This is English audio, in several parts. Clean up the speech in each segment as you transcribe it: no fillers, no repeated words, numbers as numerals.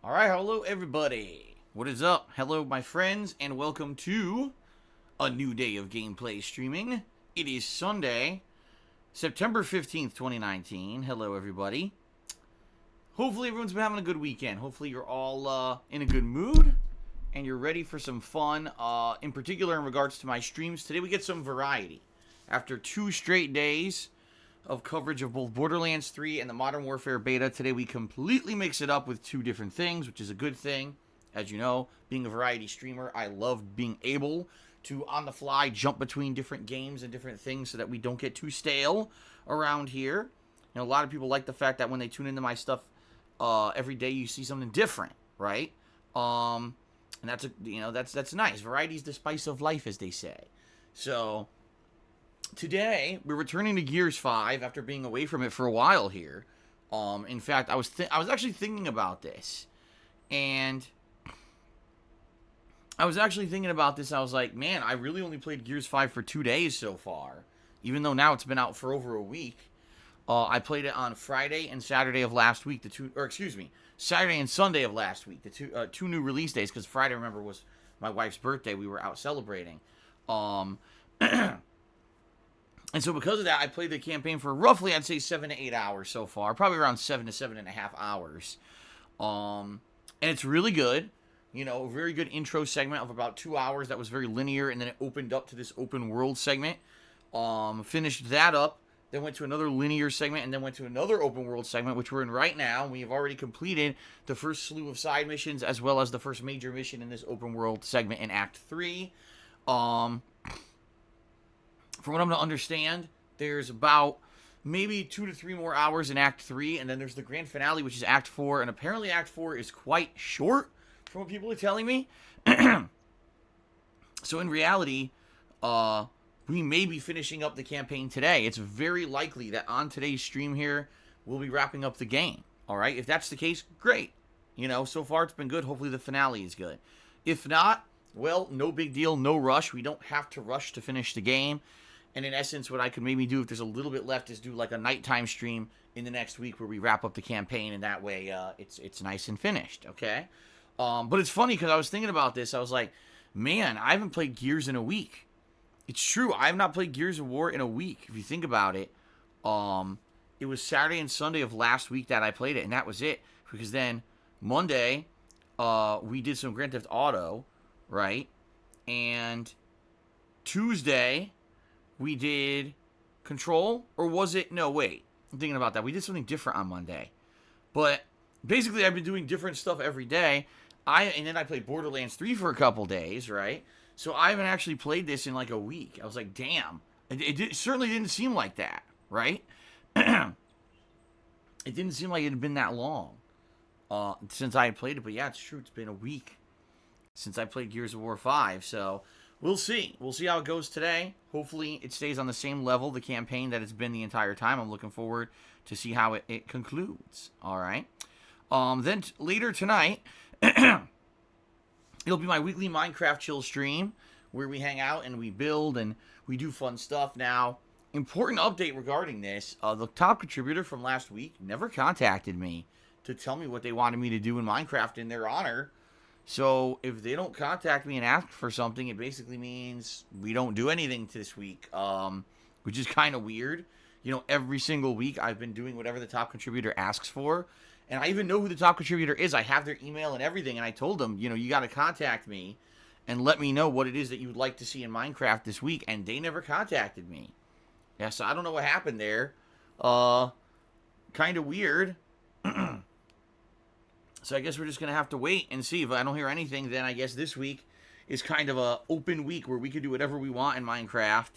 Alright, hello everybody. What is up? Hello my friends, and welcome to a new day of gameplay streaming. It is Sunday, September 15th, 2019. Hello everybody. Hopefully everyone's been having a good weekend. Hopefully you're all in a good mood, and you're ready for some fun. In particular in regards to my streams, today we get some variety. After 2 straight days of coverage of both Borderlands 3 and the Modern Warfare beta, today we completely mix it up with 2 different things, which is a good thing. As you know, being a variety streamer, I love being able to, on the fly, jump between different games and different things so that we don't get too stale around here. You know, a lot of people like the fact that when they tune into my stuff every day, you see something different, right? And that's nice. Variety's the spice of life, as they say. So today, we're returning to Gears 5 after being away from it for a while here. In fact, I was actually thinking about this. And I was like, man, I really only played Gears 5 for 2 days so far. Even though now it's been out for over a week. I played it on Friday and Saturday of last week. Saturday and Sunday of last week. The two new release days. Because Friday, remember, was my wife's birthday. We were out celebrating. And so because of that, I played the campaign for roughly, I'd say, 7 to 8 hours so far. Probably around 7 to 7.5 hours. And it's really good. You know, a very good intro segment of about 2 hours that was very linear. And then it opened up to this open world segment. Finished that up. Then went to another linear segment. And then went to another open world segment, which we're in right now. We have already completed the first slew of side missions, as well as the first major mission in this open world segment in Act 3. From what I'm to understand, there's about maybe 2 to 3 more hours in Act 3, and then there's the grand finale, which is Act 4, and apparently Act 4 is quite short, from what people are telling me. So in reality, we may be finishing up the campaign today. It's very likely that on today's stream here, we'll be wrapping up the game. Alright, if that's the case, great. You know, so far it's been good. Hopefully the finale is good. If not, well, no big deal, no rush. We don't have to rush to finish the game. And in essence, what I could maybe do if there's a little bit left is do like a nighttime stream in the next week where we wrap up the campaign, and that way it's nice and finished, okay? But it's funny because I was thinking about this. I was like, man, I haven't played Gears in a week. It's true. I have not played Gears of War in a week, if you think about it. It was Saturday and Sunday of last week that I played it, and that was it. Because then Monday, we did some Grand Theft Auto, right? And Tuesday, we did Control, or was it? No, wait. I'm thinking about that. We did something different on Monday. But basically, I've been doing different stuff every day. And then I played Borderlands 3 for a couple days, right? So I haven't actually played this in like a week. I was like, damn. It certainly didn't seem like that, right? It didn't seem like it had been that long since I had played it. But yeah, it's true. It's been a week since I played Gears of War 5. So we'll see. We'll see how it goes today. Hopefully it stays on the same level, the campaign that it's been the entire time. I'm looking forward to see how it concludes. All right. Then later tonight, it'll be my weekly Minecraft chill stream where we hang out and we build and we do fun stuff. Now, important update regarding this. The top contributor from last week never contacted me to tell me what they wanted me to do in Minecraft in their honor. So if they don't contact me and ask for something, it basically means we don't do anything this week, which is kind of weird. You know, every single week I've been doing whatever the top contributor asks for, and I even know who the top contributor is. I have their email and everything, and I told them, you know, you got to contact me and let me know what it is that you would like to see in Minecraft this week, and they never contacted me. Yeah, so I don't know what happened there. Kind of weird. So I guess we're just going to have to wait and see. If I don't hear anything, then I guess this week is kind of a open week where we can do whatever we want in Minecraft.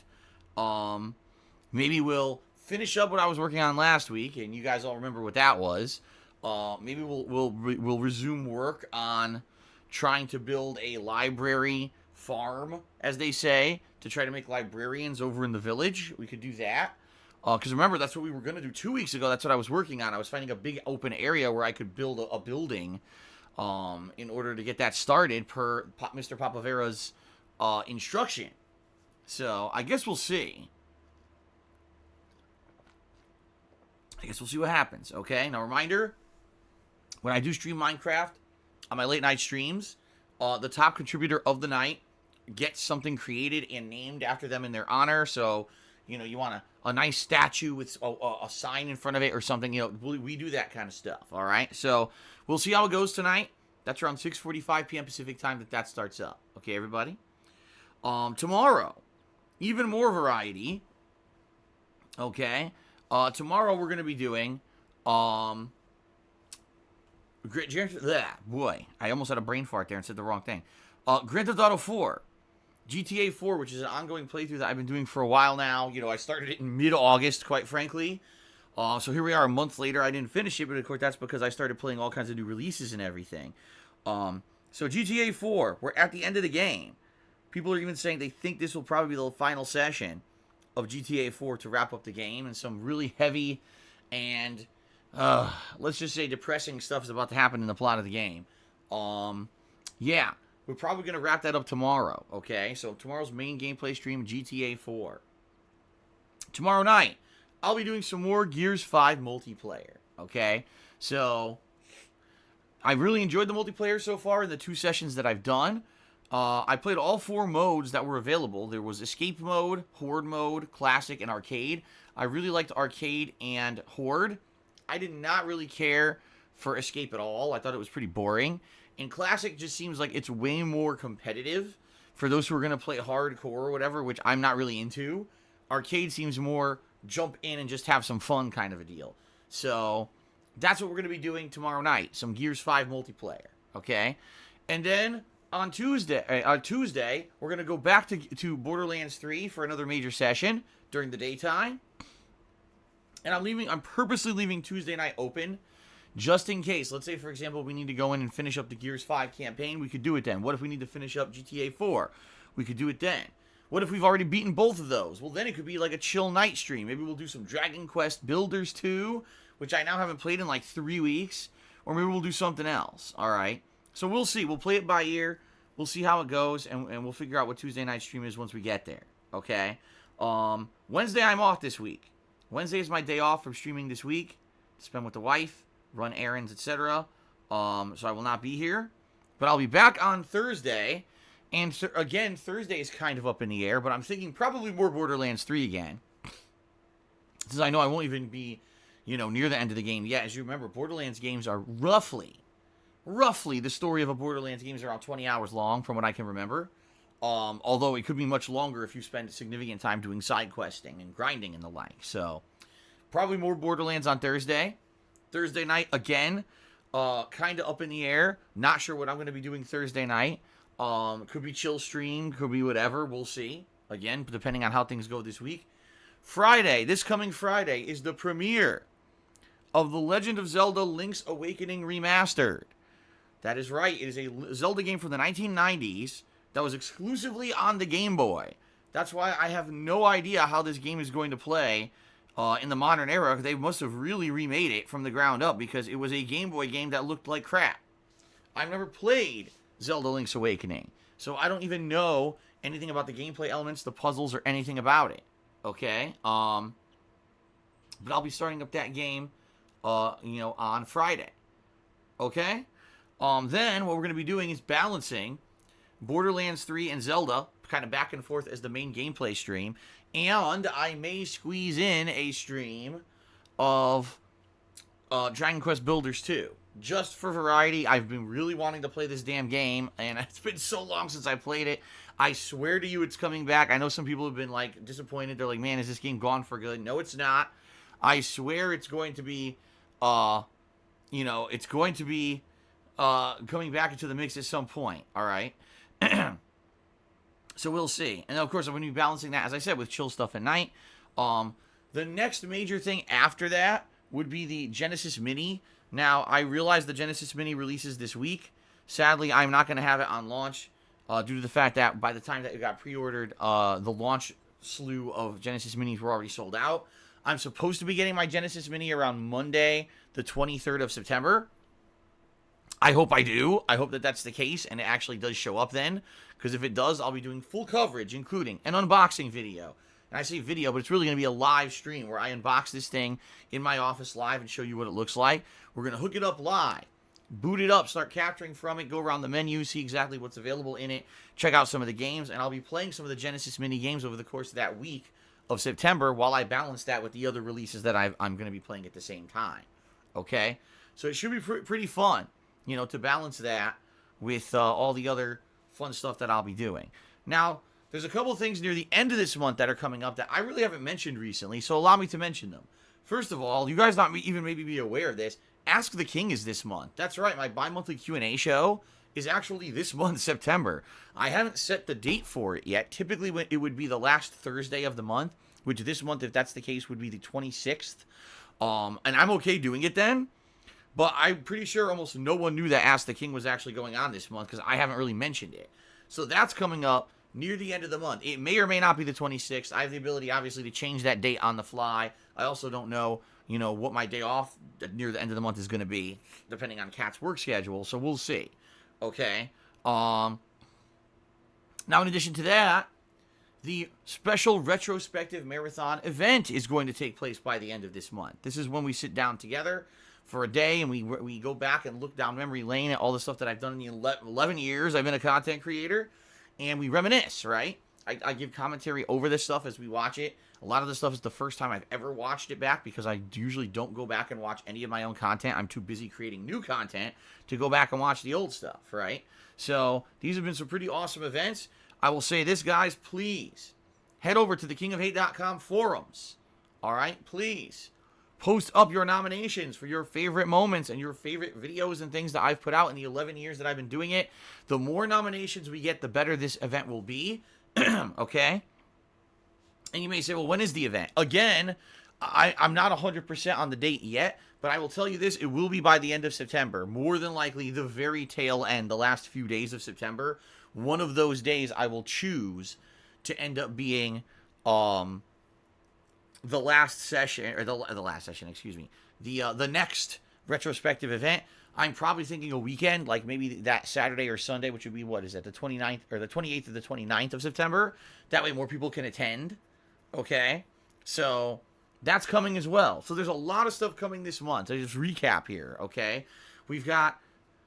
Maybe we'll finish up what I was working on last week, and you guys all remember what that was. Maybe we'll resume work on trying to build a library farm, as they say, to try to make librarians over in the village. We could do that. Because remember, that's what we were going to do 2 weeks ago. That's what I was working on. I was finding a big open area where I could build a building in order to get that started per Mr. Papavera's instruction. So I guess we'll see. I guess we'll see what happens, okay? Now, reminder, when I do stream Minecraft, on my late night streams, the top contributor of the night gets something created and named after them in their honor. So, you want a nice statue with a sign in front of it or something. We do that kind of stuff. All right. So we'll see how it goes tonight. That's around 6:45 p.m. Pacific time that starts up. Okay, everybody. Tomorrow, even more variety. Okay. Tomorrow we're going to be doing, boy, I almost had a brain fart there and said the wrong thing. Grand Theft Auto 4, GTA 4, which is an ongoing playthrough that I've been doing for a while now. I started it in mid-August, quite frankly. So here we are a month later. I didn't finish it, but of course that's because I started playing all kinds of new releases and everything. So GTA 4, we're at the end of the game. People are even saying they think this will probably be the final session of GTA 4 to wrap up the game, and some really heavy and let's just say depressing stuff is about to happen in the plot of the game. Yeah, we're probably going to wrap that up tomorrow, okay? So tomorrow's main gameplay stream, GTA 4. Tomorrow night, I'll be doing some more Gears 5 multiplayer, okay? So I really enjoyed the multiplayer so far in the 2 sessions that I've done. I played all 4 modes that were available. There was Escape Mode, Horde Mode, Classic, and Arcade. I really liked Arcade and Horde. I did not really care for Escape at all. I thought it was pretty boring. And Classic just seems like it's way more competitive for those who are going to play hardcore or whatever, which I'm not really into. Arcade seems more jump in and just have some fun kind of a deal. So that's what we're going to be doing tomorrow night. Some Gears 5 multiplayer, okay? And then on Tuesday, we're going to go back to Borderlands 3 for another major session during the daytime. And I'm purposely leaving Tuesday night open just in case. Let's say, for example, we need to go in and finish up the Gears 5 campaign. We could do it then. What if we need to finish up GTA 4? We could do it then. What if we've already beaten both of those? Well, then it could be like a chill night stream. Maybe we'll do some Dragon Quest Builders 2, which I now haven't played in like 3 weeks. Or maybe we'll do something else. All right. So we'll see. We'll play it by ear. We'll see how it goes, and we'll figure out what Tuesday night stream is once we get there. Okay? Wednesday, I'm off this week. Wednesday is my day off from streaming this week to spend with the wife, run errands, etc. So I will not be here. But I'll be back on Thursday. And again, Thursday is kind of up in the air, but I'm thinking probably more Borderlands 3 again. Since I know I won't even be, near the end of the game yet. As you remember, Borderlands games are roughly the story of a Borderlands game is around 20 hours long, from what I can remember. Although it could be much longer if you spend significant time doing side questing and grinding and the like. So, probably more Borderlands on Thursday. Thursday night, again, kind of up in the air. Not sure what I'm going to be doing Thursday night. Could be chill stream, could be whatever. We'll see. Again, depending on how things go this week. Friday, this coming Friday, is the premiere of The Legend of Zelda Link's Awakening Remastered. That is right. It is a Zelda game from the 1990s that was exclusively on the Game Boy. That's why I have no idea how this game is going to play in the modern era. They must have really remade it from the ground up because it was a Game Boy game that looked like crap. I've never played Zelda Link's Awakening, so I don't even know anything about the gameplay elements, the puzzles, or anything about it. Okay? But I'll be starting up that game, on Friday. Okay? Then what we're going to be doing is balancing Borderlands 3 and Zelda, kind of back and forth as the main gameplay stream, and I may squeeze in a stream of Dragon Quest Builders 2. Just for variety. I've been really wanting to play this damn game, and it's been so long since I played it. I swear to you it's coming back. I know some people have been, disappointed. They're like, man, is this game gone for good? No, it's not. I swear it's going to be, it's going to be coming back into the mix at some point, all right? So we'll see. And, of course, I'm going to be balancing that, as I said, with chill stuff at night. The next major thing after that would be the Genesis Mini. Now, I realize the Genesis Mini releases this week. Sadly, I'm not going to have it on launch due to the fact that by the time that it got pre-ordered, the launch slew of Genesis Minis were already sold out. I'm supposed to be getting my Genesis Mini around Monday, the 23rd of September. I hope I do. I hope that that's the case and it actually does show up then. Because if it does, I'll be doing full coverage, including an unboxing video. And I say video, but it's really going to be a live stream where I unbox this thing in my office live and show you what it looks like. We're going to hook it up live boot it up, start capturing from it, go around the menu, see exactly what's available in it, check out some of the games, and I'll be playing some of the Genesis mini games over the course of that week of September while I balance that with the other releases that I'm going to be playing at the same time. Okay? So it should be pretty fun, you know, to balance that with all the other fun stuff that I'll be doing. Now, there's a couple things near the end of this month that are coming up that I really haven't mentioned recently, so allow me to mention them. First of all, you guys not even maybe be aware of this, Ask the King is this month. That's right, my bi-monthly Q&A show is actually this month, September. I haven't set the date for it yet. Typically, it would be the last Thursday of the month, which this month, if that's the case, would be the 26th. And I'm okay doing it then. But I'm pretty sure almost no one knew that Ask the King was actually going on this month because I haven't really mentioned it. So that's coming up near the end of the month. It may or may not be the 26th. I have the ability, obviously, to change that date on the fly. I also don't know, you know, what my day off near the end of the month is going to be, depending on Kat's work schedule. So we'll see. Okay. Now, in addition to that, the special retrospective marathon event is going to take place by the end of this month. This is when we sit down together for a day and we go back and look down memory lane at all the stuff that I've done in the 11 years I've been a content creator, and we reminisce, right? I give commentary over this stuff as we watch it. A lot of this stuff is the first time I've ever watched it back because I usually don't go back and watch any of my own content. I'm too busy creating new content to go back and watch the old stuff, right? So these have been some pretty awesome events. I will say this, guys, please head over to the kingofhate.com forums. All right, please post up your nominations for your favorite moments and your favorite videos and things that I've put out in the 11 years that I've been doing it. The more nominations we get, the better this event will be. Okay? And you may say, well, when is the event? Again, I'm not 100% on the date yet, but I will tell you this, it will be by the end of September. More than likely, the very tail end, the last few days of September. One of those days I will choose to end up being the last session, or the last session, excuse me, the next retrospective event. I'm probably thinking a weekend, like maybe that Saturday or Sunday, which would be, what is that, the 29th, or the 28th or the 29th of September. That way more people can attend. Okay? So that's coming as well. So there's a lot of stuff coming this month. I just recap here, okay? We've got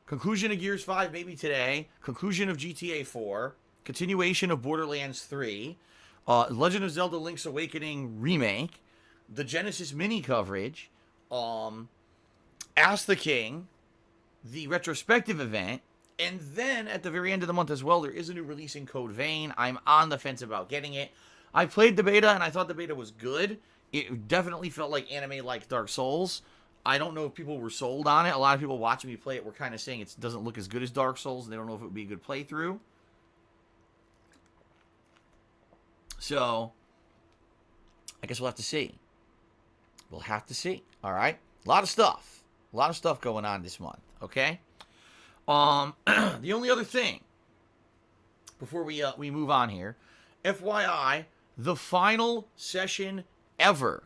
conclusion of Gears 5 maybe today, conclusion of GTA 4, continuation of Borderlands 3, Legend of Zelda Link's Awakening remake, the Genesis mini coverage, Ask the King, the retrospective event, and then at the very end of the month as well, there is a new release in Code Vein. I'm on the fence about getting it. I played the beta, and I thought the beta was good. It definitely felt like anime like Dark Souls. I don't know if people were sold on it. A lot of people watching me play it were kind of saying it doesn't look as good as Dark Souls. They don't know if it would be a good playthrough. So, I guess we'll have to see. We'll have to see. All right? A lot of stuff. A lot of stuff going on this month. Okay? The only other thing, before we move on here, FYI, the final session ever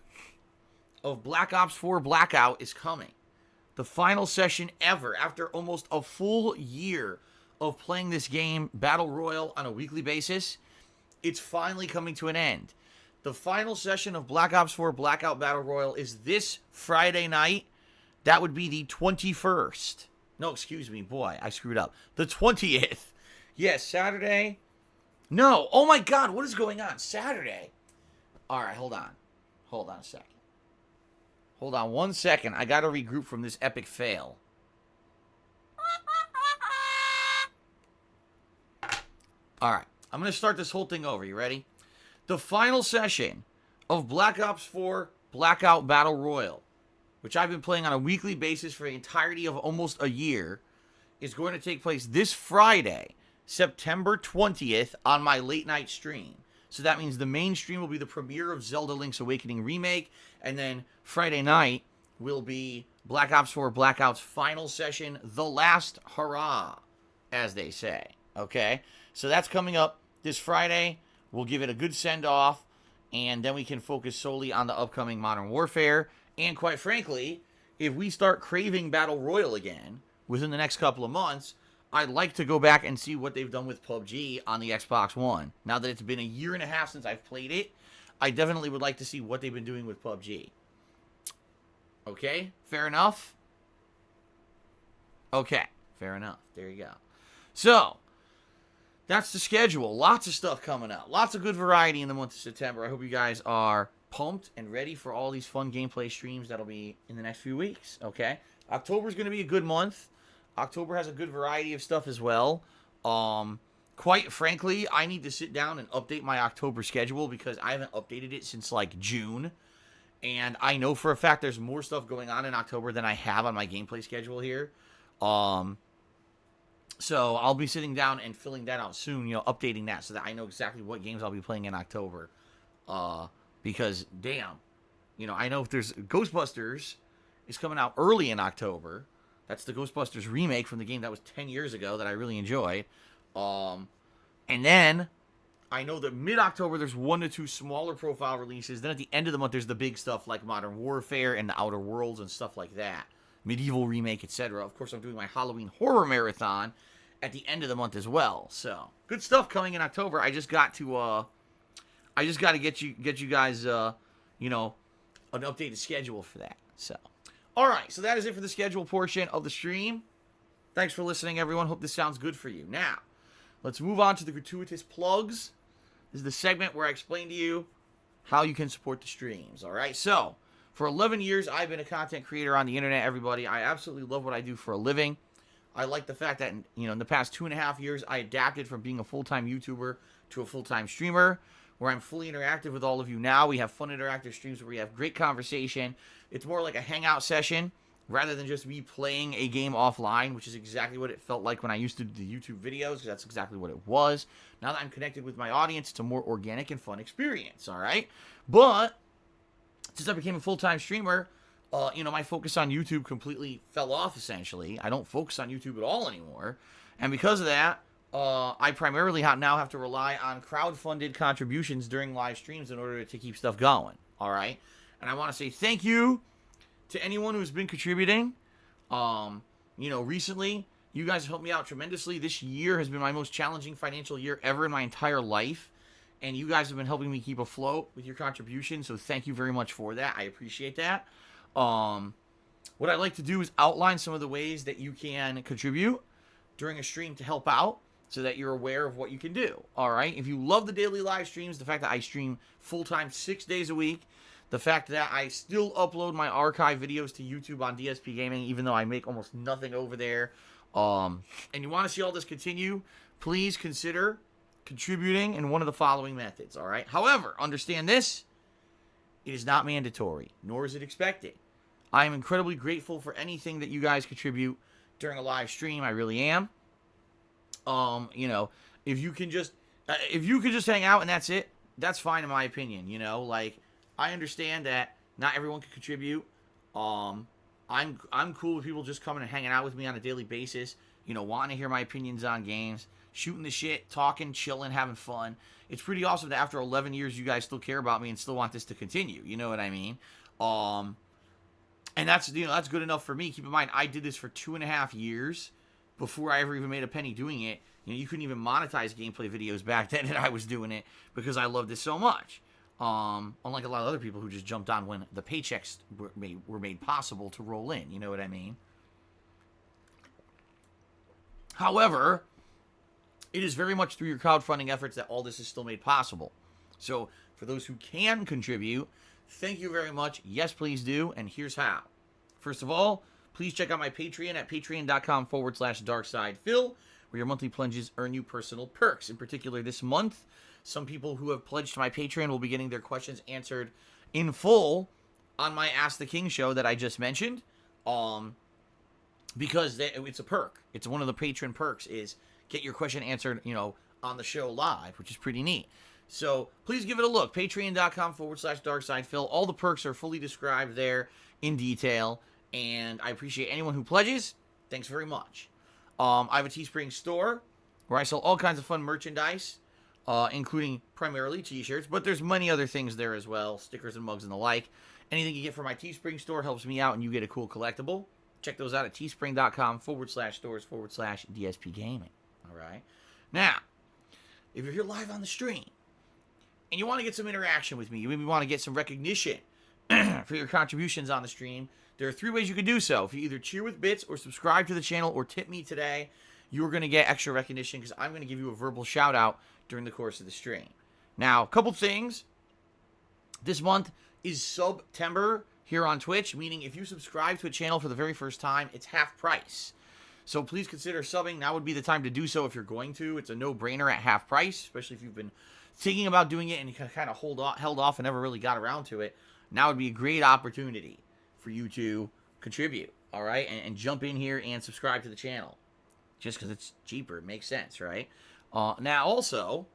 of Black Ops 4 Blackout is coming. The final session ever, after almost a full year of playing this game, Battle Royale, on a weekly basis, it's finally coming to an end. The final session of Black Ops 4 Blackout Battle Royale is this Friday night. That would be the 21st. No, excuse me, boy, I screwed up. The 20th. Yes, Saturday. No, oh my God, what is going on? Saturday. All right, hold on. Hold on a second. Hold on 1 second. I got to regroup from this epic fail. All right, I'm going to start this whole thing over. You ready? The final session of Black Ops 4 Blackout Battle Royale, which I've been playing on a weekly basis for the entirety of almost a year, is going to take place this Friday, September 20th, on my late night stream. So that means the main stream will be the premiere of Zelda Link's Awakening Remake, and then Friday night will be Black Ops 4 Blackout's final session, the last hurrah, as they say. Okay? So that's coming up this Friday. We'll give it a good send-off, and then we can focus solely on the upcoming Modern Warfare. And quite frankly, if we start craving Battle Royale again within the next couple of months, I'd like to go back and see what they've done with PUBG on the Xbox One. Now that it's been a year and a half since I've played it, I definitely would like to see what they've been doing with PUBG. Okay? Fair enough? Okay, fair enough. There you go. So, that's the schedule. Lots of stuff coming out. Lots of good variety in the month of September. I hope you guys are pumped and ready for all these fun gameplay streams that'll be in the next few weeks. Okay? October is going to be a good month. October has a good variety of stuff as well. Quite frankly, I need to sit down and update my October schedule because I haven't updated it since like June. And I know for a fact there's more stuff going on in October than I have on my gameplay schedule here. So I'll be sitting down and filling that out soon, updating that so that I know exactly what games I'll be playing in October. Because, damn, I know if there's Ghostbusters is coming out early in October. That's the Ghostbusters remake from the game that was 10 years ago that I really enjoyed. And then I know that mid-October there's 1 to 2 smaller profile releases. Then at the end of the month there's the big stuff like Modern Warfare and the Outer Worlds and stuff like that. Medieval remake, etc. Of course, I'm doing my Halloween horror marathon at the end of the month as well. So good stuff coming in October. I just got to get you guys an updated schedule for that. So all right, so that is it for the schedule portion of the stream. Thanks for listening, everyone. Hope this sounds good for you. Now, let's move on to the gratuitous plugs. This is the segment where I explain to you how you can support the streams. All right, so for 11 years, I've been a content creator on the internet, everybody. I absolutely love what I do for a living. I like the fact that, in the past 2.5 years, I adapted from being a full-time YouTuber to a full-time streamer, where I'm fully interactive with all of you now. We have fun interactive streams where we have great conversation. It's more like a hangout session rather than just me playing a game offline, which is exactly what it felt like when I used to do the YouTube videos, because that's exactly what it was. Now that I'm connected with my audience, it's a more organic and fun experience, all right? But since I became a full-time streamer, my focus on YouTube completely fell off, essentially. I don't focus on YouTube at all anymore. And because of that, I primarily now have to rely on crowd-funded contributions during live streams in order to keep stuff going, all right? And I want to say thank you to anyone who's been contributing. Recently, you guys have helped me out tremendously. This year has been my most challenging financial year ever in my entire life. And you guys have been helping me keep afloat with your contribution, so thank you very much for that. I appreciate that. What I'd like to do is outline some of the ways that you can contribute during a stream to help out so that you're aware of what you can do, all right? If you love the daily live streams, the fact that I stream full-time 6 days a week, the fact that I still upload my archive videos to YouTube on DSPGaming, even though I make almost nothing over there, and you want to see all this continue, please consider contributing in one of the following methods, all right? However, understand this, it is not mandatory, nor is it expected. I am incredibly grateful for anything that you guys contribute during a live stream. I really am. If you can just hang out and that's it, that's fine in my opinion. I understand that not everyone can contribute. I'm cool with people just coming and hanging out with me on a daily basis. Wanting to hear my opinions on games, shooting the shit, talking, chilling, having fun. It's pretty awesome that after 11 years, you guys still care about me and still want this to continue. You know what I mean? And that's good enough for me. Keep in mind, I did this for 2.5 years before I ever even made a penny doing it. You couldn't even monetize gameplay videos back then, and I was doing it because I loved it so much. Unlike a lot of other people who just jumped on when the paychecks were made possible to roll in. You know what I mean? However, it is very much through your crowdfunding efforts that all this is still made possible. So, for those who can contribute, thank you very much. Yes, please do. And here's how. First of all, please check out my Patreon at patreon.com/darksidephil, where your monthly pledges earn you personal perks. In particular, this month, some people who have pledged to my Patreon will be getting their questions answered in full on my Ask the King show that I just mentioned. Because it's a perk. It's one of the patron perks is get your question answered, on the show live, which is pretty neat. So please give it a look. Patreon.com/darksidephil. All the perks are fully described there in detail. And I appreciate anyone who pledges. Thanks very much. I have a Teespring store where I sell all kinds of fun merchandise, including primarily t-shirts, but there's many other things there as well, stickers and mugs and the like. Anything you get from my Teespring store helps me out and you get a cool collectible. Check those out at teespring.com/stores/DSPGaming. All right. Now, if you're here live on the stream and you want to get some interaction with me, you maybe want to get some recognition for your contributions on the stream, There are 3 ways you can do so. If you either cheer with bits or subscribe to the channel or tip me today, you're going to get extra recognition because I'm going to give you a verbal shout out during the course of the stream. Now, a couple things. This month is September here on Twitch, meaning if you subscribe to a channel for the very first time, it's half price. So please consider subbing. Now would be the time to do so if you're going to. It's a no-brainer at half price, especially if you've been thinking about doing it and you kind of held off and never really got around to it. Now would be a great opportunity for you to contribute, all right? And jump in here and subscribe to the channel. Just because it's cheaper. It makes sense, right? Now, also,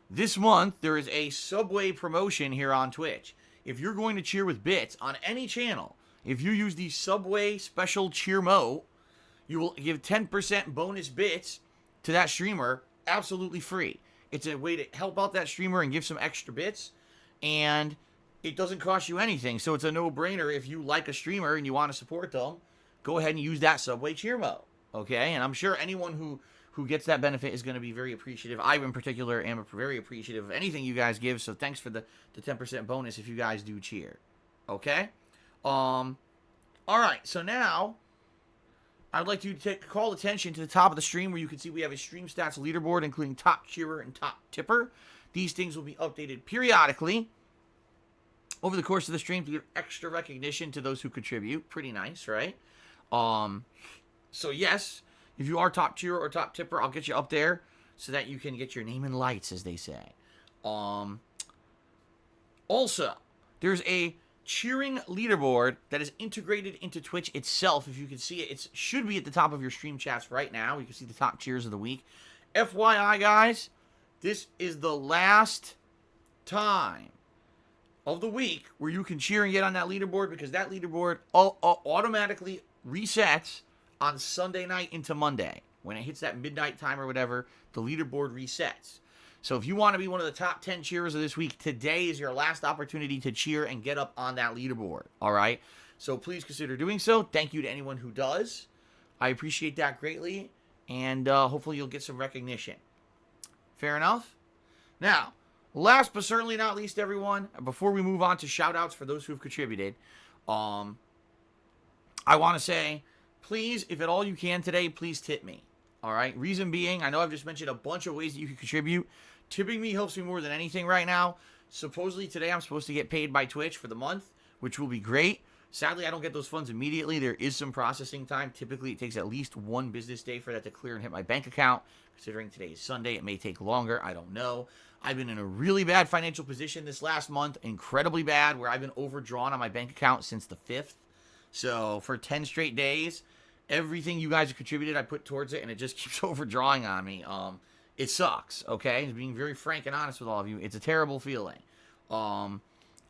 this month, there is a Subway promotion here on Twitch. If you're going to cheer with bits on any channel, if you use the Subway Special Cheer Mode, you will give 10% bonus bits to that streamer absolutely free. It's a way to help out that streamer and give some extra bits, and it doesn't cost you anything. So it's a no-brainer. If you like a streamer and you want to support them, go ahead and use that Subway Cheer Mode. Okay, and I'm sure anyone who gets that benefit is going to be very appreciative. I, in particular, am very appreciative of anything you guys give, so thanks for the 10% bonus if you guys do cheer. Okay? All right, so now I'd like to call attention to the top of the stream where you can see we have a stream stats leaderboard, including top cheerer and top tipper. These things will be updated periodically over the course of the stream to give extra recognition to those who contribute. Pretty nice, right? So yes, if you are top cheerer or top tipper, I'll get you up there so that you can get your name in lights, as they say. Also, there's a cheering leaderboard that is integrated into Twitch itself. If you can see it, it should be at the top of your stream chats right now. You can see the top cheers of the week. FYI, guys, this is the last time of the week where you can cheer and get on that leaderboard, because that leaderboard automatically resets on Sunday night into Monday. When it hits that midnight time or whatever, the leaderboard resets. So if you want to be one of the top 10 cheerers of this week, today is your last opportunity to cheer and get up on that leaderboard. All right? So please consider doing so. Thank you to anyone who does. I appreciate that greatly. And hopefully you'll get some recognition. Fair enough? Now, last but certainly not least, everyone, before we move on to shout-outs for those who have contributed, I want to say, please, if at all you can today, please tip me. All right? Reason being, I know I've just mentioned a bunch of ways that you can contribute. Tipping me helps me more than anything right now. Supposedly today I'm supposed to get paid by Twitch for the month, which will be great. Sadly, I don't get those funds immediately. There is some processing time. Typically, it takes at least 1 business day for that to clear and hit my bank account. Considering today is Sunday, it may take longer. I don't know. I've been in a really bad financial position this last month, incredibly bad, where I've been overdrawn on my bank account since the 5th. So for 10 straight days, everything you guys have contributed, I put towards it, and it just keeps overdrawing on me. It sucks, okay? Just being very frank and honest with all of you. It's a terrible feeling.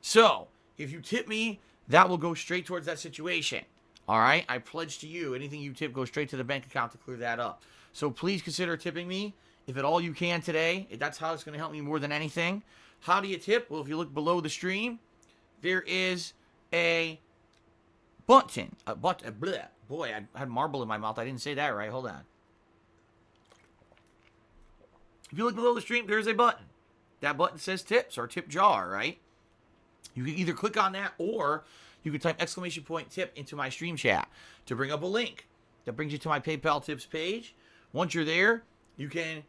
So, if you tip me, that will go straight towards that situation. All right? I pledge to you, anything you tip goes straight to the bank account to clear that up. So, please consider tipping me, if at all you can today. That's how it's going to help me more than anything. How do you tip? Well, if you look below the stream, there is a button. Bleh. Boy, I had marble in my mouth. I didn't say that right. Hold on. If you look below the stream, there's a button. That button says tips or tip jar, right? You can either click on that or you can type !tip into my stream chat to bring up a link that brings you to my PayPal tips page. Once you're there, you can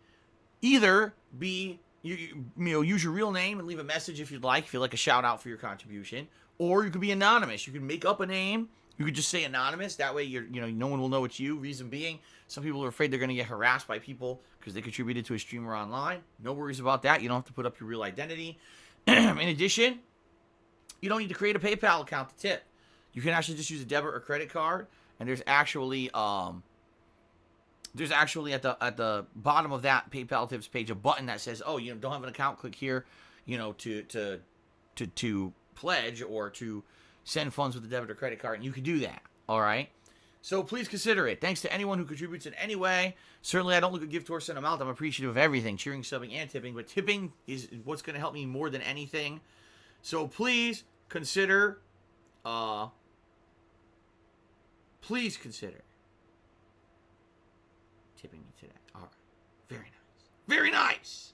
either use your real name and leave a message if you'd like a shout out for your contribution, or you could be anonymous. You can make up a name. You could just say anonymous. That way, no one will know it's you. Reason being, some people are afraid they're going to get harassed by people because they contributed to a streamer online. No worries about that. You don't have to put up your real identity. In addition, you don't need to create a PayPal account to tip. You can actually just use a debit or credit card. And there's actually at the bottom of that PayPal tips page a button that says, "Oh, you don't have an account? Click here, to pledge or to send funds with a debit or credit card," and you can do that. All right. So please consider it. Thanks to anyone who contributes in any way. Certainly, I don't look at gift or send amount. I'm appreciative of everything, cheering, subbing, and tipping. But tipping is what's going to help me more than anything. So please consider. Please consider tipping me today. All right. Very nice. Very nice.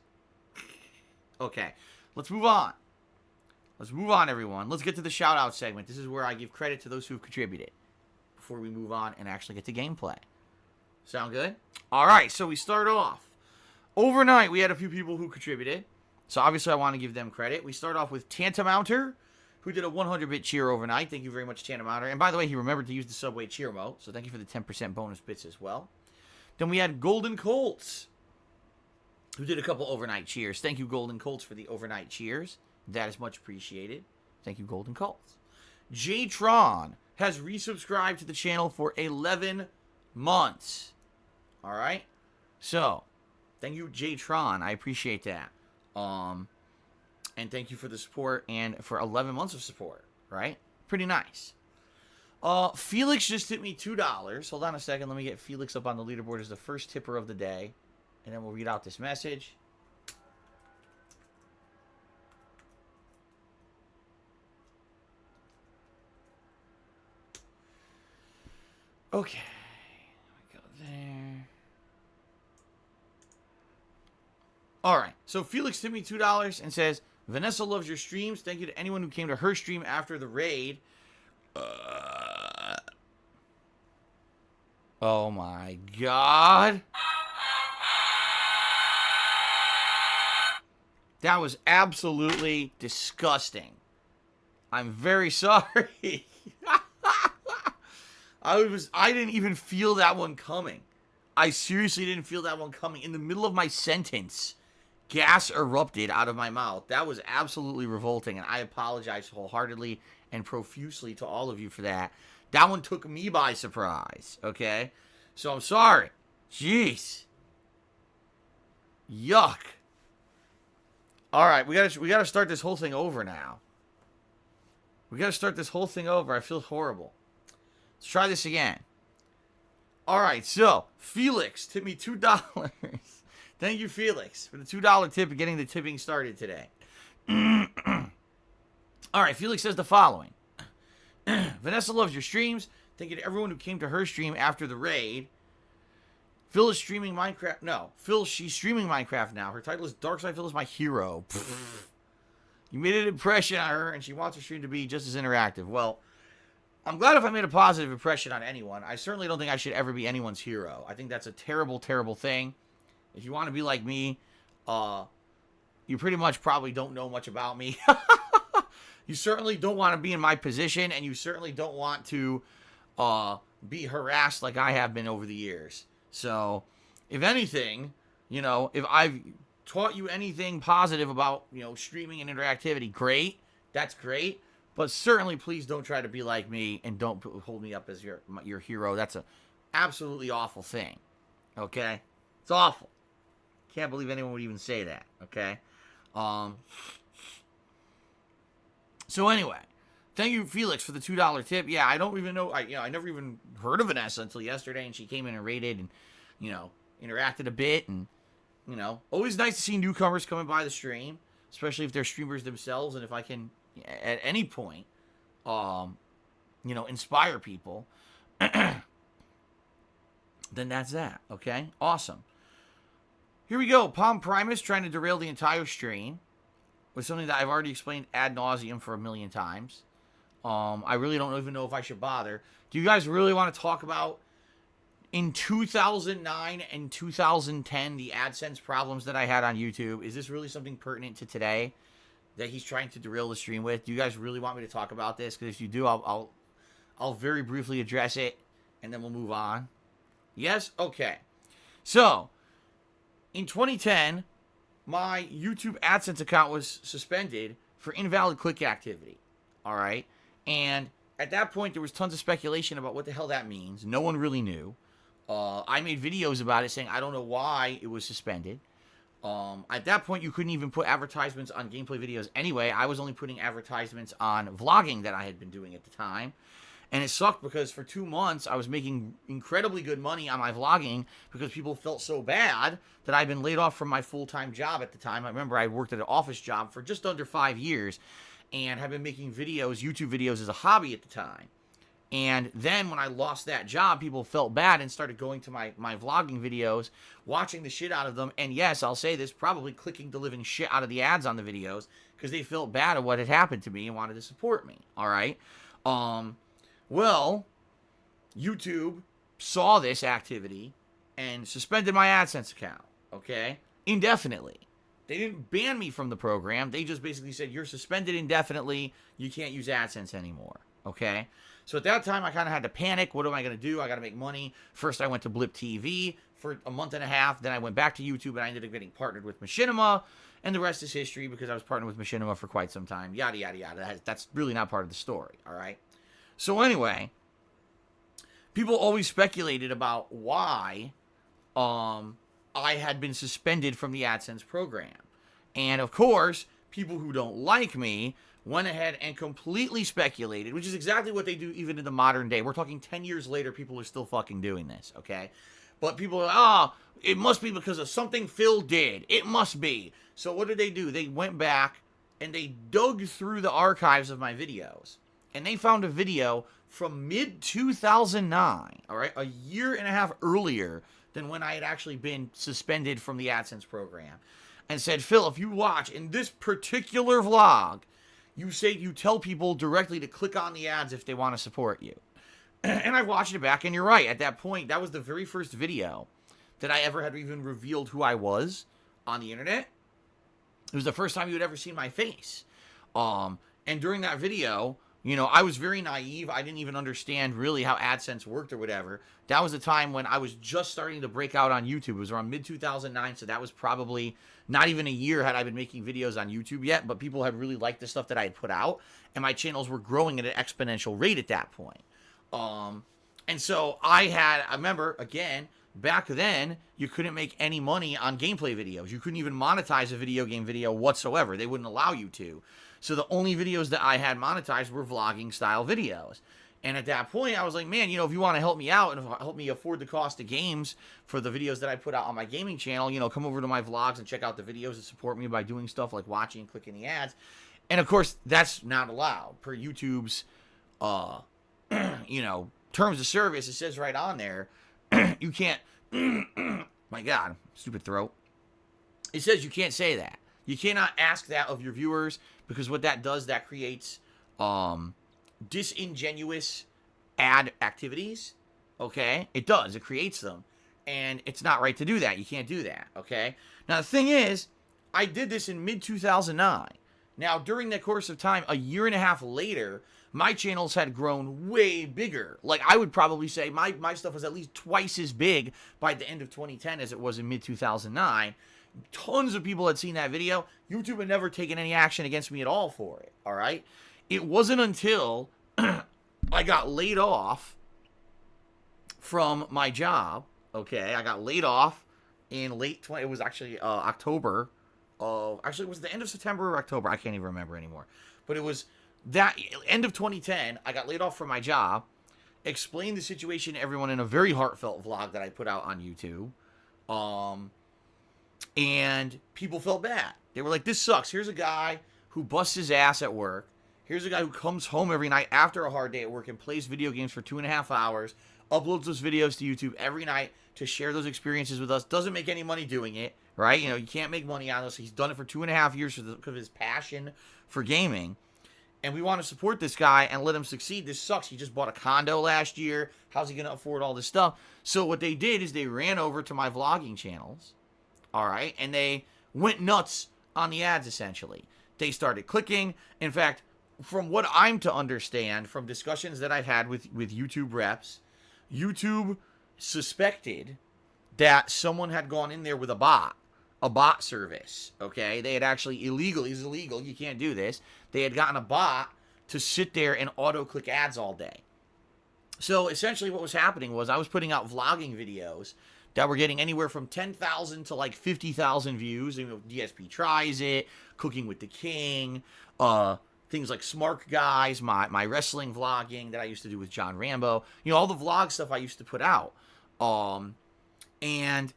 Okay. Let's move on. let's move on, everyone. Let's get to the shout-out segment. This is where I give credit to those who've contributed before we move on and actually get to gameplay. Sound good? All right, so we start off. Overnight, we had a few people who contributed, so obviously I want to give them credit. We start off with Tantamounter, who did a 100-bit cheer overnight. Thank you very much, Tantamounter. And by the way, he remembered to use the Subway cheer emote, so thank you for the 10% bonus bits as well. Then we had Golden Colts, who did a couple overnight cheers. Thank you, Golden Colts, for the overnight cheers. That is much appreciated. Thank you, Golden Colts. J-Tron has resubscribed to the channel for 11 months. All right? So, thank you, J-Tron. I appreciate that. And thank you for the support and for 11 months of support, right? Pretty nice. Felix just tipped me $2. Hold on a second. Let me get Felix up on the leaderboard as the first tipper of the day. And then we'll read out this message. Okay. Go there. All right. So Felix tipped me $2 and says, Vanessa loves your streams. Thank you to anyone who came to her stream after the raid. Oh my God. That was absolutely disgusting. I'm very sorry. I didn't even feel that one coming. I seriously didn't feel that one coming. In the middle of my sentence, gas erupted out of my mouth. That was absolutely revolting, and I apologize wholeheartedly and profusely to all of you for that. That one took me by surprise, okay? So I'm sorry. Jeez. Yuck. All right, we gotta start this whole thing over now. We gotta start this whole thing over. I feel horrible. Let's try this again. All right, so Felix tipped me $2. Thank you, Felix, for the $2 tip and getting the tipping started today. All right, Felix says the following. Vanessa loves your streams. Thank you to everyone who came to her stream after the raid. Phil is streaming Minecraft. No, she's streaming Minecraft now. Her title is Darkside Phil is my hero. You made an impression on her, and she wants her stream to be just as interactive. Well, I'm glad if I made a positive impression on anyone. I certainly don't think I should ever be anyone's hero. I think that's a terrible, terrible thing. If you want to be like me, you pretty much probably don't know much about me. You certainly don't want to be in my position, and you certainly don't want to be harassed like I have been over the years. So, if anything, you know, if I've taught you anything positive about, you know, streaming and interactivity, great. That's great. But certainly, please don't try to be like me and don't hold me up as your hero. That's a absolutely awful thing. Okay? It's awful. Can't believe anyone would even say that. Okay? So anyway, thank you, Felix, for the $2 tip. Yeah, I don't even know. I never even heard of Vanessa until yesterday, and she came in and raided and, you know, interacted a bit. And, you know, always nice to see newcomers coming by the stream, especially if they're streamers themselves, and if I can, at any point, you know, inspire people, then that's that. Okay? Awesome. Here we go. Palm Primus trying to derail the entire stream with something that I've already explained ad nauseum for a million times. I really don't even know if I should bother. Do you guys really want to talk about in 2009 and 2010 the AdSense problems that I had on YouTube? Is this really something pertinent to today that he's trying to derail the stream with? Do you guys really want me to talk about this? Because if you do, I'll very briefly address it, and then we'll move on. Yes? Okay. So, in 2010, my YouTube AdSense account was suspended for invalid click activity. All right? And at that point, there was tons of speculation about what the hell that means. No one really knew. I made videos about it saying I don't know why it was suspended. At that point, you couldn't even put advertisements on gameplay videos anyway. I was only putting advertisements on vlogging that I had been doing at the time. And it sucked because for 2 months, I was making incredibly good money on my vlogging because people felt so bad that I'd been laid off from my full-time job at the time. I remember I worked at an office job for just under 5 years and had been making videos, YouTube videos, as a hobby at the time. And then when I lost that job, people felt bad and started going to my vlogging videos, watching the shit out of them. And yes, I'll say this, probably clicking the living shit out of the ads on the videos because they felt bad at what had happened to me and wanted to support me. All right. Well, YouTube saw this activity and suspended my AdSense account. Okay. Indefinitely. They didn't ban me from the program. They just basically said, you're suspended indefinitely. You can't use AdSense anymore. Okay. So at that time, I kind of had to panic. What am I going to do? I got to make money. First, I went to Blip TV for a month and a half. Then I went back to YouTube, and I ended up getting partnered with Machinima. And the rest is history because I was partnered with Machinima for quite some time. Yada, yada, yada. That's really not part of the story, all right? So anyway, people always speculated about why I had been suspended from the AdSense program. And, of course, people who don't like me went ahead and completely speculated, which is exactly what they do even in the modern day. We're talking 10 years later, people are still fucking doing this, okay? But people are like, oh, it must be because of something Phil did. It must be. So what did they do? They went back and they dug through the archives of my videos. And they found a video from mid-2009, all right? A year and a half earlier than when I had actually been suspended from the AdSense program. And said, Phil, if you watch in this particular vlog, you tell people directly to click on the ads if they want to support you. And I watched it back, and you're right. At that point, that was the very first video that I ever had even revealed who I was on the internet. It was the first time you had ever seen my face. And during that video, you know, I was very naive. I didn't even understand really how AdSense worked or whatever. That was the time when I was just starting to break out on YouTube. It was around mid-2009, so that was probably not even a year had I been making videos on YouTube yet, but people had really liked the stuff that I had put out, and my channels were growing at an exponential rate at that point. And so I remember, again, back then, you couldn't make any money on gameplay videos. You couldn't even monetize a video game video whatsoever. They wouldn't allow you to. So the only videos that I had monetized were vlogging style videos. And at that point, I was like, man, you know, if you want to help me out and help me afford the cost of games for the videos that I put out on my gaming channel, you know, come over to my vlogs and check out the videos and support me by doing stuff like watching and clicking the ads. And of course, that's not allowed per YouTube's, you know, terms of service. It says right on there, you can't, my God, stupid throat. It says you can't say that. You cannot ask that of your viewers because what that does, that creates, disingenuous ad activities. Okay, it does. It creates them, and it's not right to do that. You can't do that. Okay. Now the thing is, I did this in mid-2009. Now during the course of time, a year and a half later, my channels had grown way bigger. Like I would probably say my stuff was at least twice as big by the end of 2010 as it was in mid-2009. Tons of people had seen that video. YouTube had never taken any action against me at all for it. All right. It wasn't until I got laid off from my job. Okay, I got laid off in it was actually October. Actually, it was the end of September or October. I can't even remember anymore. But it was that end of 2010. I got laid off from my job. Explained the situation to everyone in a very heartfelt vlog that I put out on YouTube. And people felt bad. They were like, this sucks. Here's a guy who busts his ass at work. Here's a guy who comes home every night after a hard day at work and plays video games for 2.5 hours, uploads those videos to YouTube every night to share those experiences with us, doesn't make any money doing it, right? You know, you can't make money on this. He's done it for 2.5 years because of his passion for gaming. And we want to support this guy and let him succeed. This sucks. He just bought a condo last year. How's he going to afford all this stuff? So what they did is they ran over to my vlogging channels, all right, and they went nuts on the ads, essentially. They started clicking. In fact, from what I'm to understand from discussions that I've had with YouTube reps, YouTube suspected that someone had gone in there with a bot service, okay? They had actually it's illegal, you can't do this. They had gotten a bot to sit there and auto-click ads all day. So essentially what was happening was I was putting out vlogging videos that were getting anywhere from 10,000 to like 50,000 views. You know, DSP Tries It, Cooking with the King, things like Smart Guys, my wrestling vlogging that I used to do with John Rambo. You know, all the vlog stuff I used to put out. And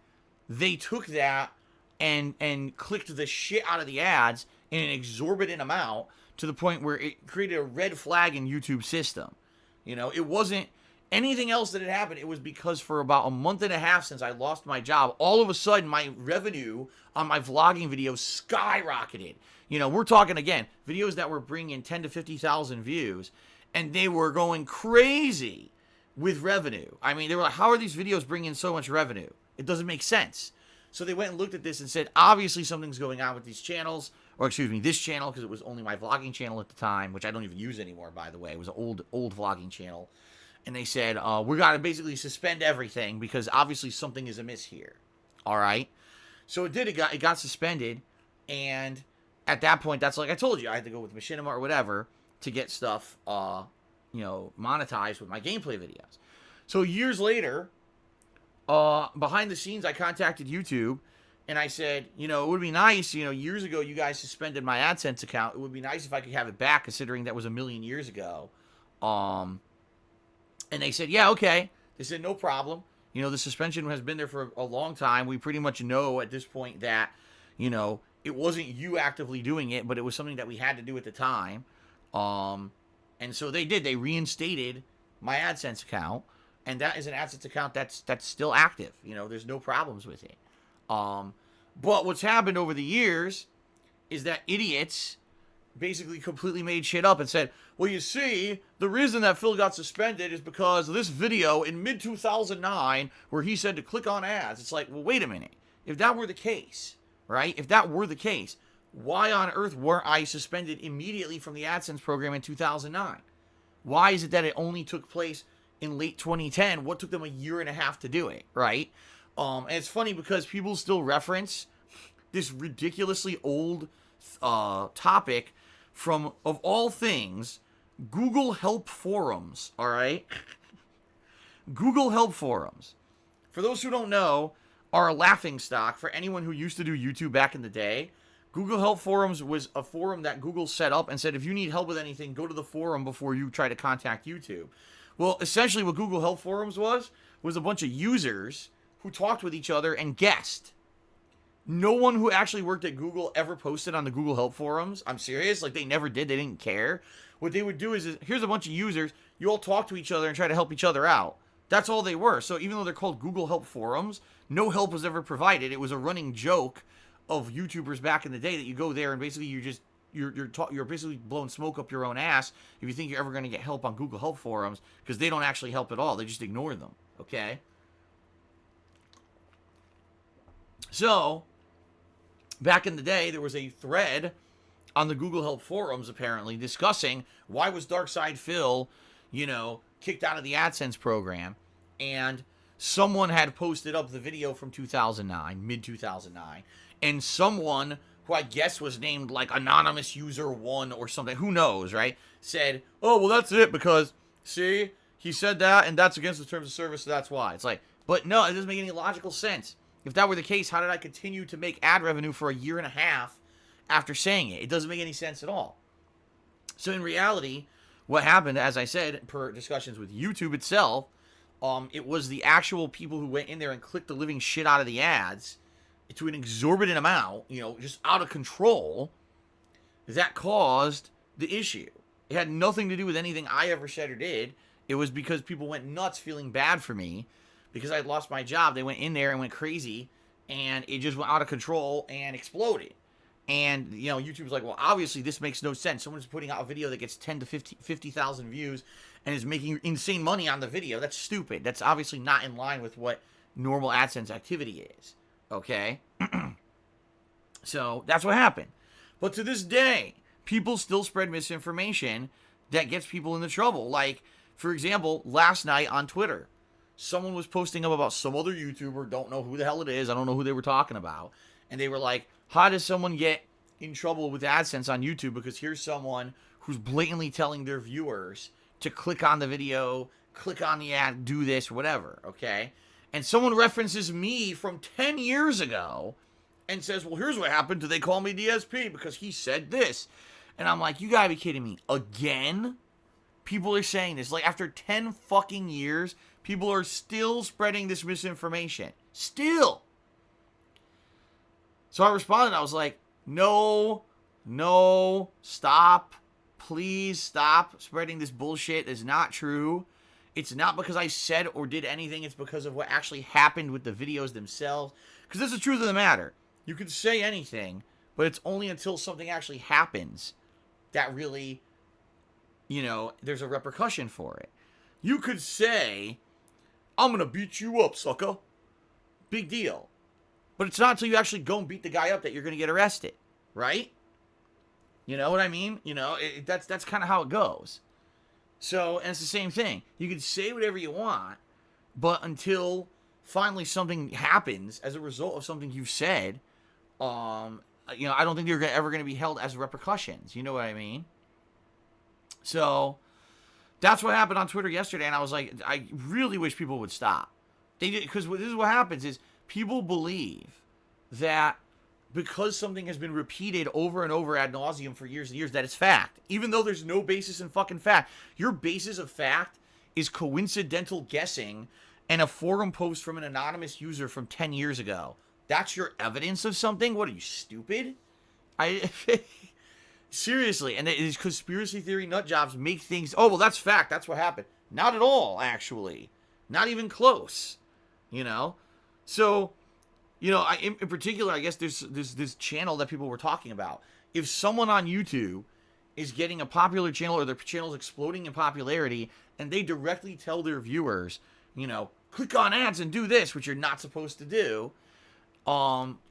they took that and clicked the shit out of the ads in an exorbitant amount to the point where it created a red flag in YouTube's system. You know, it wasn't anything else that had happened. It was because for about a month and a half since I lost my job, all of a sudden my revenue on my vlogging videos skyrocketed. You know, we're talking, again, videos that were bringing 10 to 50,000 views, and they were going crazy with revenue. I mean, they were like, how are these videos bringing so much revenue? It doesn't make sense. So they went and looked at this and said, obviously something's going on with these channels, or excuse me, this channel, because it was only my vlogging channel at the time, which I don't even use anymore, by the way. It was an old vlogging channel. And they said, we got to basically suspend everything because obviously something is amiss here. All right? So it did. It got suspended. And at that point, that's like I told you, I had to go with Machinima or whatever to get stuff, monetized with my gameplay videos. So years later, behind the scenes, I contacted YouTube and I said, it would be nice, years ago you guys suspended my AdSense account. It would be nice if I could have it back, considering that was a million years ago. And they said, yeah, okay. They said, no problem. The suspension has been there for a long time. We pretty much know at this point that, it wasn't you actively doing it, but it was something that we had to do at the time. And so they did. They reinstated my AdSense account. And that is an AdSense account that's still active. There's no problems with it. But what's happened over the years is that idiots basically completely made shit up and said, well, you see, the reason that Phil got suspended is because of this video in mid-2009 where he said to click on ads. It's like, well, wait a minute. If that were the case, right? If that were the case, why on earth weren't I suspended immediately from the AdSense program in 2009? Why is it that it only took place in late 2010? What took them a year and a half to do it, right? And it's funny because people still reference this ridiculously old topic from, of all things, Google Help Forums, all right? Google Help Forums, for those who don't know, are a laughingstock for anyone who used to do YouTube back in the day. Google Help Forums was a forum that Google set up and said, if you need help with anything, go to the forum before you try to contact YouTube. Well, essentially what Google Help Forums was a bunch of users who talked with each other and guessed. No one who actually worked at Google ever posted on the Google Help Forums. I'm serious. Like, they never did. They didn't care. What they would do is here's a bunch of users. You all talk to each other and try to help each other out. That's all they were. So even though they're called Google Help Forums, no help was ever provided. It was a running joke of YouTubers back in the day that you go there and basically you're basically blowing smoke up your own ass if you think you're ever going to get help on Google Help Forums, because they don't actually help at all. They just ignore them. Okay? So back in the day, there was a thread on the Google Help Forums, apparently, discussing why was Darkside Phil, kicked out of the AdSense program. And someone had posted up the video from 2009, mid-2009, and someone who I guess was named, like, Anonymous User 1 or something, who knows, right, said, oh, well, that's it, because, see, he said that, and that's against the terms of service, so that's why. It's like, but no, it doesn't make any logical sense. If that were the case, how did I continue to make ad revenue for a year and a half after saying it? It doesn't make any sense at all. So in reality, what happened, as I said, per discussions with YouTube itself, it was the actual people who went in there and clicked the living shit out of the ads to an exorbitant amount, just out of control, that caused the issue. It had nothing to do with anything I ever said or did. It was because people went nuts feeling bad for me because I had lost my job. They went in there and went crazy, and it just went out of control and exploded. And, YouTube's like, well, obviously this makes no sense. Someone's putting out a video that gets 10 to 50,000 views and is making insane money on the video. That's stupid. That's obviously not in line with what normal AdSense activity is. Okay? So, that's what happened. But to this day, people still spread misinformation that gets people into trouble. Like, for example, last night on Twitter, someone was posting up about some other YouTuber, don't know who the hell it is, I don't know who they were talking about, and they were like, how does someone get in trouble with AdSense on YouTube? Because here's someone who's blatantly telling their viewers to click on the video, click on the ad, do this, whatever, okay? And someone references me from 10 years ago and says, well, here's what happened. Do they call me DSP? Because he said this. And I'm like, you gotta be kidding me. Again? People are saying this. Like, after 10 fucking years, people are still spreading this misinformation. Still. So I responded. I was like, no, stop. Please stop spreading this bullshit. It's not true. It's not because I said or did anything. It's because of what actually happened with the videos themselves. Because that's the truth of the matter. You can say anything, but it's only until something actually happens that really, there's a repercussion for it. You could say, I'm going to beat you up, sucker. Big deal. But it's not until you actually go and beat the guy up that you're going to get arrested. Right? You know what I mean? That's kind of how it goes. So, and it's the same thing. You can say whatever you want, but until finally something happens as a result of something you've said, I don't think they're ever going to be held as repercussions. You know what I mean? So, that's what happened on Twitter yesterday, and I was like, I really wish people would stop. They did, because this is what happens is people believe that because something has been repeated over and over ad nauseum for years and years, that it's fact. Even though there's no basis in fucking fact. Your basis of fact is coincidental guessing and a forum post from an anonymous user from 10 years ago. That's your evidence of something? What are you, stupid? Seriously. And these conspiracy theory nut jobs make things, oh, well, that's fact. That's what happened. Not at all, actually. Not even close. So, in particular, I guess there's this channel that people were talking about. If someone on YouTube is getting a popular channel or their channel is exploding in popularity and they directly tell their viewers, click on ads and do this, which you're not supposed to do,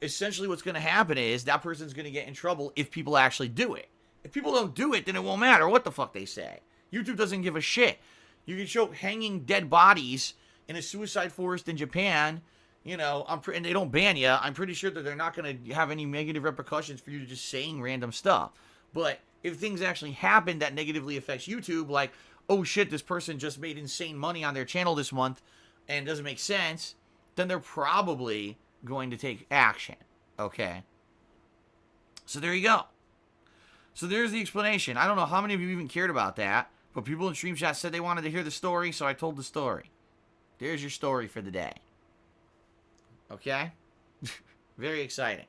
essentially what's going to happen is that person's going to get in trouble if people actually do it. If people don't do it, then it won't matter what the fuck they say. YouTube doesn't give a shit. You can show hanging dead bodies in a suicide forest in Japan, and they don't ban you. I'm pretty sure that they're not going to have any negative repercussions for you just saying random stuff. But if things actually happen that negatively affects YouTube, like, oh shit, this person just made insane money on their channel this month and it doesn't make sense, then they're probably going to take action. Okay? So there you go. So there's the explanation. I don't know how many of you even cared about that, but people in Stream Chat said they wanted to hear the story, so I told the story. There's your story for the day. Okay? Very exciting.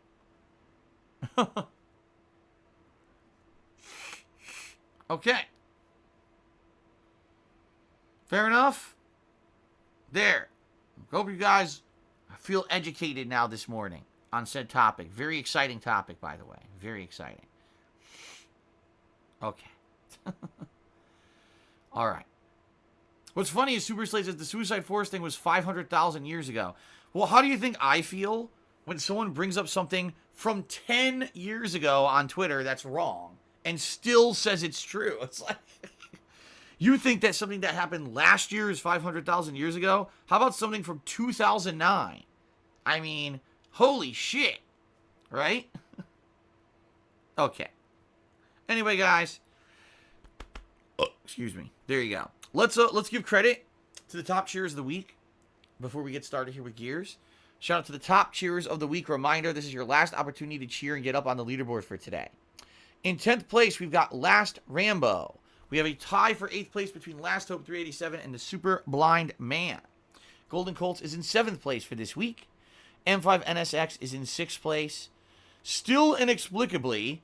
Okay. Fair enough? There. Hope you guys feel educated now this morning on said topic. Very exciting topic, by the way. Very exciting. Okay. All right. What's funny is Super Slate says the Suicide Forest thing was 500,000 years ago. Well, how do you think I feel when someone brings up something from 10 years ago on Twitter that's wrong and still says it's true? It's like, you think that something that happened last year is 500,000 years ago? How about something from 2009? I mean, holy shit, right? Okay. Anyway, guys. Oh, excuse me. There you go. Let's give credit to the top cheers of the week before we get started here with Gears. Shout out to the top cheers of the week. Reminder, this is your last opportunity to cheer and get up on the leaderboard for today. In 10th place, we've got Last Rambo. We have a tie for 8th place between Last Hope 387 and the Super Blind Man. Golden Colts is in 7th place for this week. M5 NSX is in 6th place. Still inexplicably,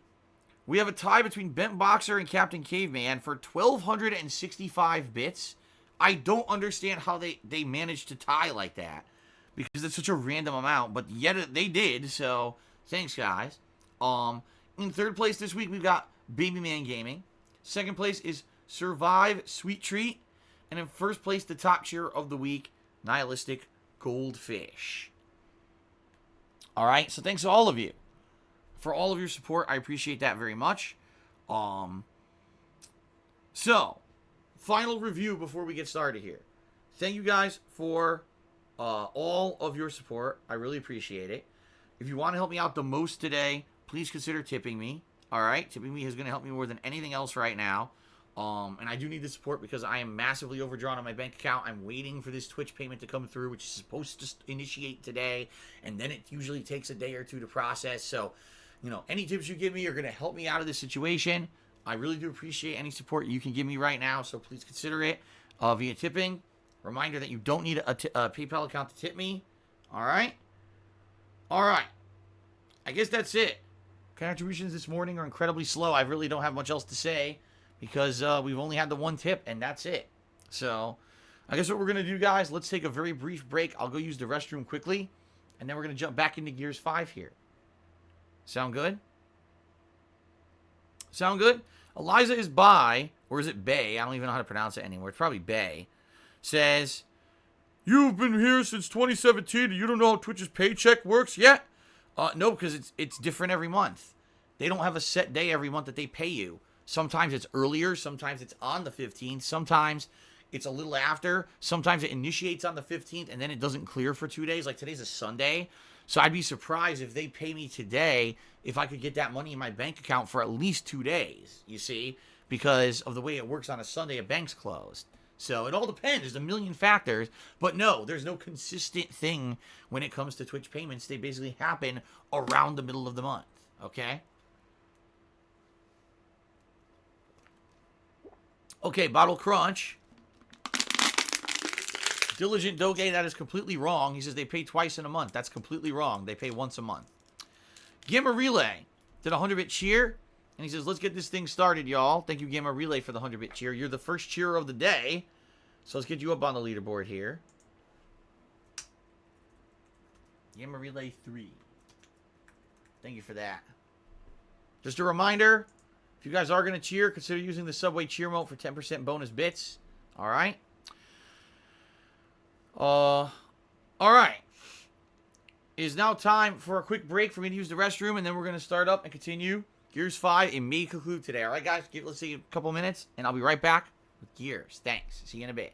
we have a tie between Bent Boxer and Captain Caveman for 1,265 bits. I don't understand how they managed to tie like that, because it's such a random amount, but yet they did, so thanks, guys. In 3rd place this week, we've got Baby Man Gaming. 2nd place is Survive Sweet Treat. And in 1st place, the top cheer of the week, Nihilistic Goldfish. All right, so thanks to all of you for all of your support. I appreciate that very much. So, final review before we get started here. Thank you guys for all of your support. I really appreciate it. If you want to help me out the most today, please consider tipping me. All right? Tipping me is going to help me more than anything else right now. And I do need the support because I am massively overdrawn on my bank account. I'm waiting for this Twitch payment to come through, which is supposed to initiate today. And then it usually takes a day or two to process. So, any tips you give me are going to help me out of this situation. I really do appreciate any support you can give me right now. So please consider it via tipping. Reminder that you don't need a PayPal account to tip me. All right? All right. I guess that's it. Contributions this morning are incredibly slow. I really don't have much else to say. because we've only had the one tip, and that's it. So I guess what we're going to do, guys, let's take a very brief break. I'll go use the restroom quickly, and then we're going to jump back into Gears 5 here. Sound good? Sound good? Eliza is by, or is it Bay? I don't even know how to pronounce it anymore. It's probably Bay. Says, you've been here since 2017 and you don't know how Twitch's paycheck works yet? No, because it's different every month. They don't have a set day every month that they pay you. Sometimes it's earlier. Sometimes it's on the 15th. Sometimes it's a little after. Sometimes it initiates on the 15th and then it doesn't clear for 2 days. Like today's a Sunday. So I'd be surprised if they pay me today if I could get that money in my bank account for at least 2 days, you see, because of the way it works on a Sunday, a bank's closed. So it all depends. There's a million factors. But no, there's no consistent thing when it comes to Twitch payments. They basically happen around the middle of the month, okay? Okay, Bottle Crunch. Diligent Doge, that is completely wrong. He says they pay twice in a month. That's completely wrong. They pay once a month. Gamma Relay did a 100-bit cheer. And he says, let's get this thing started, y'all. Thank you, Gamma Relay, for the 100-bit cheer. You're the first cheerer of the day. So let's get you up on the leaderboard here. Gamma Relay 3. Thank you for that. Just a reminder, if you guys are going to cheer, consider using the Subway cheer mode for 10% bonus bits. All right. All right. It is now time for a quick break for me to use the restroom, and then we're going to start up and continue Gears 5 and may conclude today. All right, guys? Let's take a couple minutes, and I'll be right back with Gears. Thanks. See you in a bit.